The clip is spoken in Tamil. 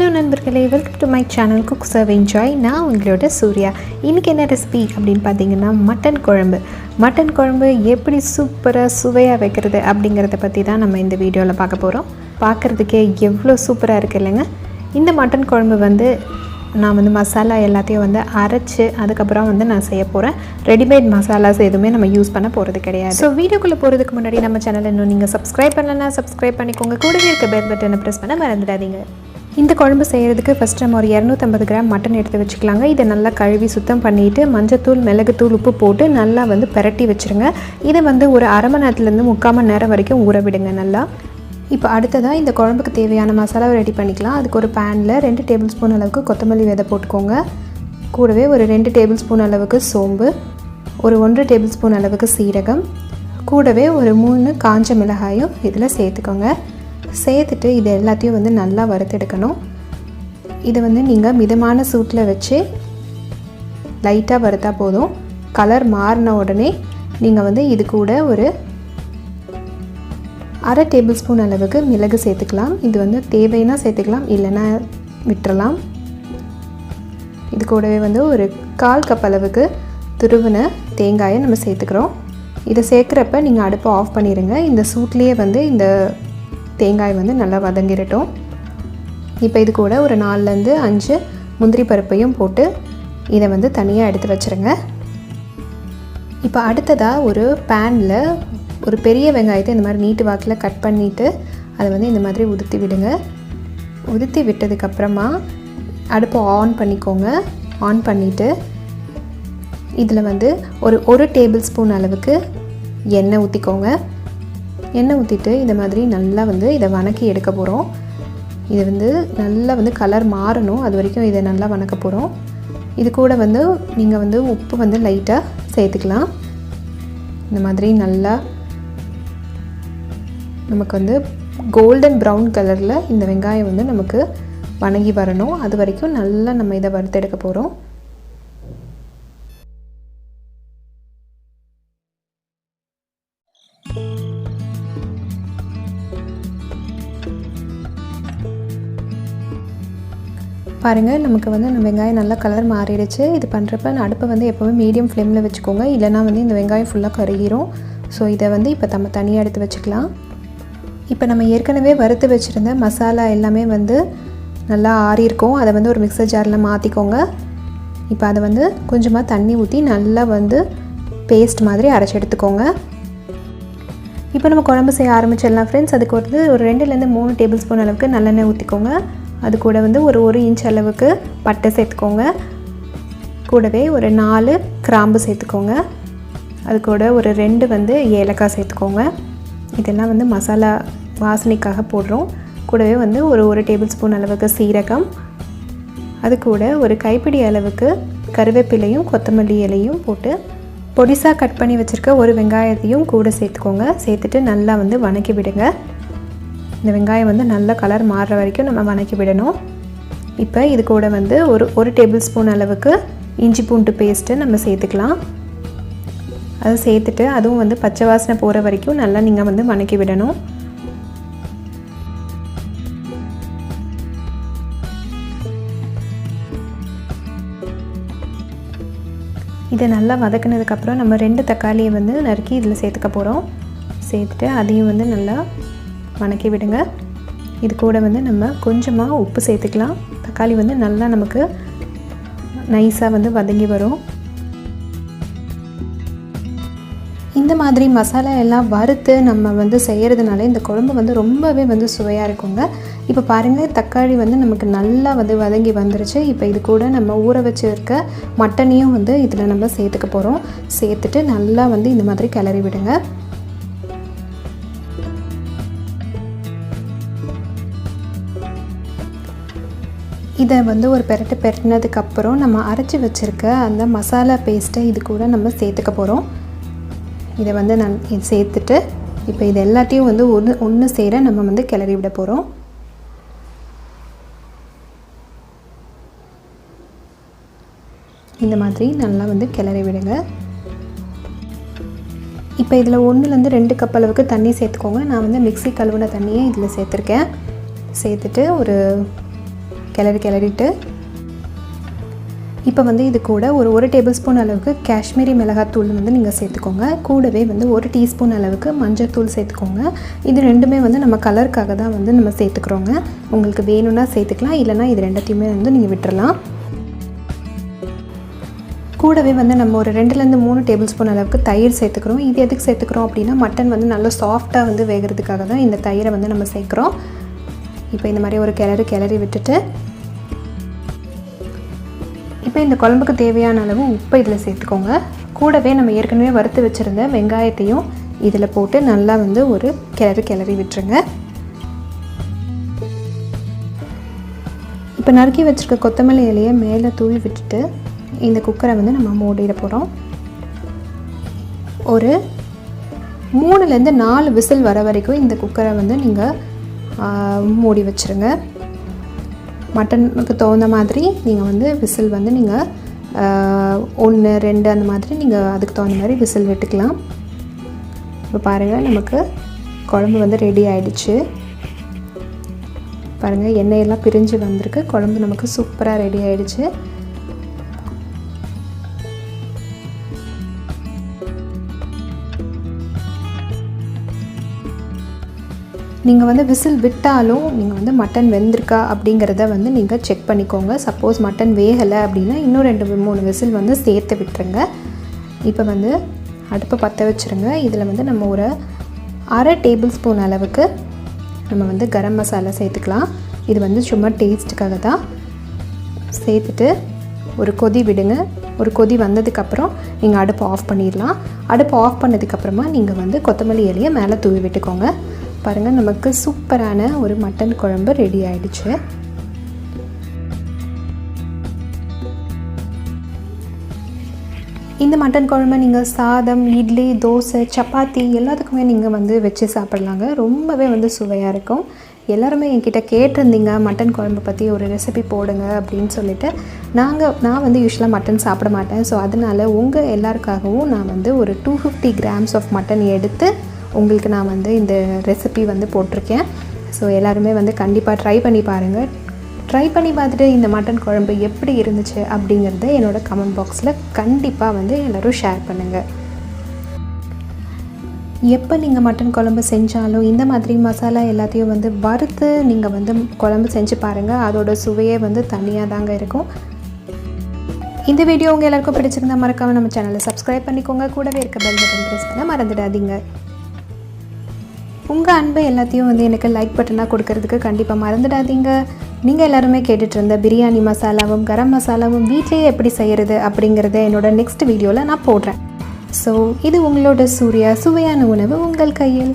ஹலோ நண்பர்களே, welcome to my channel cook serve enjoy. நான் உங்களோட சூர்யா. இன்றைக்கி என்ன ரெசிபி அப்படின்னு பார்த்தீங்கன்னா மட்டன் குழம்பு. மட்டன் குழம்பு எப்படி சூப்பராக சுவையாக வைக்கிறது அப்படிங்கிறத பற்றி தான் நம்ம இந்த வீடியோவில் பார்க்க போகிறோம். பார்க்குறதுக்கே எவ்வளோ சூப்பராக இருக்குது இல்லைங்க. இந்த மட்டன் குழம்பு நான் மசாலா எல்லாத்தையும் அரைச்சி அதுக்கப்புறம் நான் செய்ய போகிறேன். ரெடிமேட் மசாலாஸ் எதுவுமே நம்ம யூஸ் பண்ண போகிறது கிடையாது. ஸோ வீடியோக்குள்ளே போகிறதுக்கு முன்னாடி நம்ம சேனல் இன்னும் நீங்கள் சப்ஸ்கிரைப் பண்ணலன்னா சப்ஸ்கிரைப் பண்ணிக்கோங்க. கூடவே இருக்க பெல் பட்டனை ப்ரெஸ் பண்ண மறந்துடாதீங்க. இந்த குழம்பு செய்கிறதுக்கு ஃபஸ்ட் நம்ம ஒரு 250 கிராம் மட்டன் எடுத்து வச்சுக்கலாங்க. இதை நல்லா கழுவி சுத்தம் பண்ணிவிட்டு மஞ்சத்தூள், மிளகுத்தூள், உப்பு போட்டு நல்லா பெரட்டி வச்சுருங்க. இதை ஒரு அரை மணி நேரத்துலேருந்து 3/4 மணி நேரம் வரைக்கும் ஊற விடுங்க நல்லா. இப்போ அடுத்ததாக இந்த குழம்புக்கு தேவையான மசாலாவை ரெடி பண்ணிக்கலாம். அதுக்கு ஒரு பேனில் 2 டேபிள் ஸ்பூன் அளவுக்கு கொத்தமல்லி விதை போட்டுக்கோங்க. கூடவே ஒரு 2 டேபிள் ஸ்பூன் அளவுக்கு சோம்பு, ஒரு 1 டேபிள் ஸ்பூன் அளவுக்கு சீரகம், கூடவே ஒரு 3 காஞ்ச மிளகாயும் இதில் சேர்த்துக்கோங்க. சேர்த்துட்டு இது எல்லாத்தையும் நல்லா வறுத்தெடுக்கணும். இதை நீங்கள் மிதமான சூட்டில் வச்சு லைட்டாக வறுத்தா போதும். கலர் மாறின உடனே நீங்கள் இது கூட ஒரு அரை டேபிள் ஸ்பூன் அளவுக்கு மிளகு சேர்த்துக்கலாம். இது தேவைன்னா சேர்த்துக்கலாம், இல்லைன்னா விட்டுறலாம். இது கூடவே ஒரு 1/4 கப் அளவுக்கு துருவின தேங்காயை நம்ம சேர்த்துக்கிறோம். இதை சேர்க்குறப்ப நீங்கள் அடுப்பை ஆஃப் பண்ணிடுங்க. இந்த சூட்லேயே இந்த தேங்காய் நல்லா வதங்கிடட்டும். இப்போ இது கூட ஒரு 4லேருந்து 5 முந்திரி பருப்பையும் போட்டு இதை தனியாக எடுத்து வச்சுருங்க. இப்போ அடுத்ததாக ஒரு பேனில் ஒரு பெரிய வெங்காயத்தை இந்த மாதிரி நீட்டு வாக்கில் கட் பண்ணிவிட்டு அதை இந்த மாதிரி உதுத்தி விடுங்க. உதுத்தி விட்டதுக்கப்புறமா அடுப்பை ஆன் பண்ணிக்கோங்க. ஆன் பண்ணிவிட்டு இதில் ஒரு டேபிள் ஸ்பூன் அளவுக்கு எண்ணெய் ஊற்றிக்கோங்க. எண்ணெய் ஊற்றிட்டு இந்த மாதிரி நல்லா இதை வணக்கி எடுக்க போகிறோம். இது நல்லா கலர் மாறணும், அது வரைக்கும் இதை நல்லா வணக்க போகிறோம். இது கூட நீங்கள் உப்பு லைட்டாக சேர்த்துக்கலாம். இந்த மாதிரி நல்லா நமக்கு கோல்டன் ப்ரௌன் கலரில் இந்த வெங்காயம் நமக்கு வணங்கி வரணும். அது வரைக்கும் நல்லா நம்ம இதை வறுத்தெடுக்க போகிறோம். பாருங்கள், நமக்கு நம்ம வெங்காயம் நல்லா கலர் மாறிடுச்சு. இது பண்ணுறப்ப அடுப்பை எப்போவுமே மீடியம் ஃப்ளேமில் வச்சுக்கோங்க, இல்லைனா இந்த வெங்காயம் ஃபுல்லாக கருகிரும். ஸோ இதை இப்போ நம்ம தனியாக எடுத்து வச்சுக்கலாம். இப்போ நம்ம ஏற்கனவே வறுத்து வச்சுருந்த மசாலா எல்லாமே நல்லா ஆறியிருக்கும். அதை ஒரு மிக்சர் ஜாரில் மாற்றிக்கோங்க. இப்போ அதை கொஞ்சமாக தண்ணி ஊற்றி நல்லா பேஸ்ட் மாதிரி அரைச்சி எடுத்துக்கோங்க. இப்போ நம்ம குழம்பு செய்ய ஆரம்பிச்சிடலாம் ஃப்ரெண்ட்ஸ். அதுக்கு ஒரு 2லேருந்து 3 டேபிள் ஸ்பூன் அளவுக்கு நல்லெண்ணெய் ஊற்றிக்கோங்க. அது கூட ஒரு 1 இன்ச் அளவுக்கு பட்டை சேர்த்துக்கோங்க. கூடவே ஒரு 4 கிராம்பு சேர்த்துக்கோங்க. அது கூட ஒரு 2 ஏலக்காய் சேர்த்துக்கோங்க. இதெல்லாம் மசாலா வாசனைக்காக போடுறோம். கூடவே ஒரு டேபிள் ஸ்பூன் அளவுக்கு சீரகம், அது கூட ஒரு கைப்பிடி அளவுக்கு கருவேப்பிலையும் கொத்தமல்லி இலையும் போட்டு பொடிசாக கட் பண்ணி வச்சுருக்க ஒரு வெங்காயத்தையும் கூட சேர்த்துக்கோங்க. சேர்த்துட்டு நல்லா வணக்கி விடுங்க. இந்த வெங்காயம் நல்லா கலர் மாறுற வரைக்கும் நம்ம வணக்கி விடணும். இப்போ இது கூட ஒரு டேபிள் ஸ்பூன் அளவுக்கு இஞ்சி பூண்டு பேஸ்ட்டு நம்ம சேர்த்துக்கலாம். அதை சேர்த்துட்டு அதுவும் பச்சை வாசனை போகிற வரைக்கும் நல்லா நீங்கள் வணக்கி விடணும். இதை நல்லா வதக்கினதுக்கப்புறம் நம்ம 2 தக்காளியை நறுக்கி இதில் சேர்த்துக்க போகிறோம். சேர்த்துட்டு அதையும் நல்லா வணக்கி விடுங்க. இது கூட நம்ம கொஞ்சமாக உப்பு சேர்த்துக்கலாம். தக்காளி நல்லா நமக்கு நைஸாக வதங்கி வரும். இந்த மாதிரி மசாலா எல்லாம் வறுத்து நம்ம செய்கிறதுனால இந்த குழம்பு ரொம்பவே சுவையாக இருக்குங்க. இப்போ பாருங்கள், தக்காளி நமக்கு நல்லா வதங்கி வந்துருச்சு. இப்போ இது கூட நம்ம ஊற வச்சுருக்க மட்டனையும் இதில் நம்ம சேர்த்துக்க போகிறோம். சேர்த்துட்டு நல்லா இந்த மாதிரி கிளறி விடுங்க. இதை ஒரு பெரட்டினதுக்கப்புறம் நம்ம அரைச்சி வச்சுருக்க அந்த மசாலா பேஸ்ட்டை இது கூட நம்ம சேர்த்துக்க போகிறோம். இதை நான் சேர்த்துட்டு இப்போ இது எல்லாத்தையும் ஒன்று சேர நம்ம கிளறி விட போகிறோம். இந்த மாதிரி நல்லா கிளறி விடுங்க. இப்போ இதில் 1லேருந்து 2 கப் அளவுக்கு தண்ணி சேர்த்துக்கோங்க. நான் மிக்ஸி கழுவின தண்ணியை இதில் சேர்த்துருக்கேன். சேர்த்துட்டு ஒரு கிளறிட்டு இப்போ வந்து இது கூட ஒரு டேபிள் ஸ்பூன் அளவுக்கு காஷ்மீரி மிளகாத்தூள் வந்து நீங்கள் சேர்த்துக்கோங்க. கூடவே வந்து 1 டீஸ்பூன் அளவுக்கு மஞ்சள்தூள் சேர்த்துக்கோங்க. இது ரெண்டுமே வந்து நம்ம கலருக்காக தான் வந்து நம்ம சேர்த்துக்கிறோங்க. உங்களுக்கு வேணும்னா சேர்த்துக்கலாம், இல்லைனா இது ரெண்டத்தையுமே வந்து நீங்கள் விட்டுறலாம். கூடவே வந்து நம்ம ஒரு 2லேருந்து 3 டேபிள் ஸ்பூன் அளவுக்கு தயிர் சேர்த்துக்கிறோம். இது எதுக்கு சேர்த்துக்கிறோம் அப்படின்னா மட்டன் வந்து நல்லா சாஃப்டாக வந்து வேகிறதுக்காக தான் இந்த தயிரை வந்து நம்ம சேர்க்குறோம். இப்போ இந்த மாதிரி ஒரு கிளறி விட்டுட்டு இப்போ இந்த குழம்புக்கு தேவையான அளவு உப்பு இதில் சேர்த்துக்கோங்க. கூடவே நம்ம ஏற்கனவே வறுத்து வச்சுருந்த வெங்காயத்தையும் இதில் போட்டு நல்லா வந்து ஒரு கிளறி விட்டுருங்க. இப்போ நறுக்கி வச்சுருக்க கொத்தமல்லி இலையை மேலே தூவி விட்டுட்டு இந்த குக்கரை வந்து நம்ம மூடிட போகிறோம். ஒரு 3லேருந்து 4 விசில் வர வரைக்கும் இந்த குக்கரை வந்து நீங்கள் மூடி வச்சுருங்க. மட்டனுக்கு தகுந்த மாதிரி நீங்கள் வந்து விசில் வந்து நீங்கள் 1 2 அந்த மாதிரி நீங்கள் அதுக்கு தகுந்த மாதிரி விசில் விட்டுக்கலாம். இப்போ பாருங்கள், நமக்கு குழம்பு வந்து ரெடி ஆகிடுச்சு. பாருங்கள், எண்ணெயெல்லாம் பிரிஞ்சு வந்திருக்கு. குழம்பு நமக்கு சூப்பராக ரெடி ஆகிடுச்சு. நீங்கள் வந்து விசில் விட்டாலும் நீங்கள் வந்து மட்டன் வெந்திருக்கா அப்படிங்கிறத வந்து நீங்கள் செக் பண்ணிக்கோங்க. சப்போஸ் மட்டன் வேகலை அப்படின்னா இன்னும் 2-3 விசில் வந்து சேர்த்து விட்டுருங்க. இப்போ வந்து அடுப்பை பற்ற வச்சுருங்க. இதில் வந்து நம்ம ஒரு 1/2 டேபிள் ஸ்பூன் அளவுக்கு நம்ம வந்து கரம் மசாலா சேர்த்துக்கலாம். இது வந்து சும்மா டேஸ்ட்டுக்காக தான். சேர்த்துட்டு ஒரு கொதி விடுங்க. ஒரு கொதி வந்ததுக்கப்புறம் நீங்கள் அடுப்பை ஆஃப் பண்ணிடலாம். அடுப்பை ஆஃப் பண்ணதுக்கப்புறமா நீங்கள் வந்து கொத்தமல்லி இலையை மேலே தூவி விட்டுக்கோங்க. பாருங்கள், நமக்கு சூப்பரான ஒரு மட்டன் குழம்பு ரெடி ஆகிடுச்சு. இந்த மட்டன் குழம்பு நீங்கள் சாதம், இட்லி, தோசை, சப்பாத்தி எல்லாத்துக்குமே நீங்கள் வந்து வச்சு சாப்பிட்லாங்க. ரொம்பவே வந்து சுவையாக இருக்கும். எல்லாருமே என்கிட்ட கேட்டிருந்தீங்க மட்டன் குழம்பு பற்றி ஒரு ரெசிபி போடுங்க அப்படின்னு சொல்லிட்டு. நான் வந்து யூஸ்வலாக மட்டன் சாப்பிட மாட்டேன். ஸோ அதனால் உங்கள் எல்லாருக்காகவும் நான் வந்து ஒரு 250 கிராம்ஸ் ஆஃப் மட்டன் எடுத்து உங்களுக்கு நான் வந்து இந்த ரெசிபி வந்து போட்டிருக்கேன். ஸோ எல்லாருமே வந்து கண்டிப்பாக ட்ரை பண்ணி பாருங்கள். ட்ரை பண்ணி பார்த்துட்டு இந்த மட்டன் குழம்பு எப்படி இருந்துச்சு அப்படிங்கிறத என்னோடய கமெண்ட் பாக்ஸில் கண்டிப்பாக வந்து எல்லோரும் ஷேர் பண்ணுங்கள். எப்போ நீங்கள் மட்டன் குழம்பு செஞ்சாலும் இந்த மாதிரி மசாலா எல்லாத்தையும் வந்து வறுத்து நீங்கள் வந்து குழம்பு செஞ்சு பாருங்கள். அதோட சுவையே வந்து தனியாக தாங்க இருக்கும். இந்த வீடியோ உங்கள் எல்லாருக்கும் பிடிச்சிருந்தால் மறக்காமல் நம்ம சேனலை சப்ஸ்கிரைப் பண்ணிக்கோங்க. கூடவே இருக்க பெல் பட்டன் ப்ரெஸ் பண்ண மறந்துடாதீங்க. உங்கள் அன்பு எல்லாத்தையும் வந்து எனக்கு லைக் பட்டனாக கொடுக்கறதுக்கு கண்டிப்பாக மறந்துடாதீங்க. நீங்கள் எல்லாருமே கேட்டுட்டு இருந்த பிரியாணி மசாலாவும் கரம் மசாலாவும் வீட்டிலேயே எப்படி செய்கிறது அப்படிங்கிறத என்னோட நெக்ஸ்ட் வீடியோவில் நான் போடுறேன். ஸோ இது உங்களோட சூர்யா, சுவையான உணவு உங்கள் கையில்.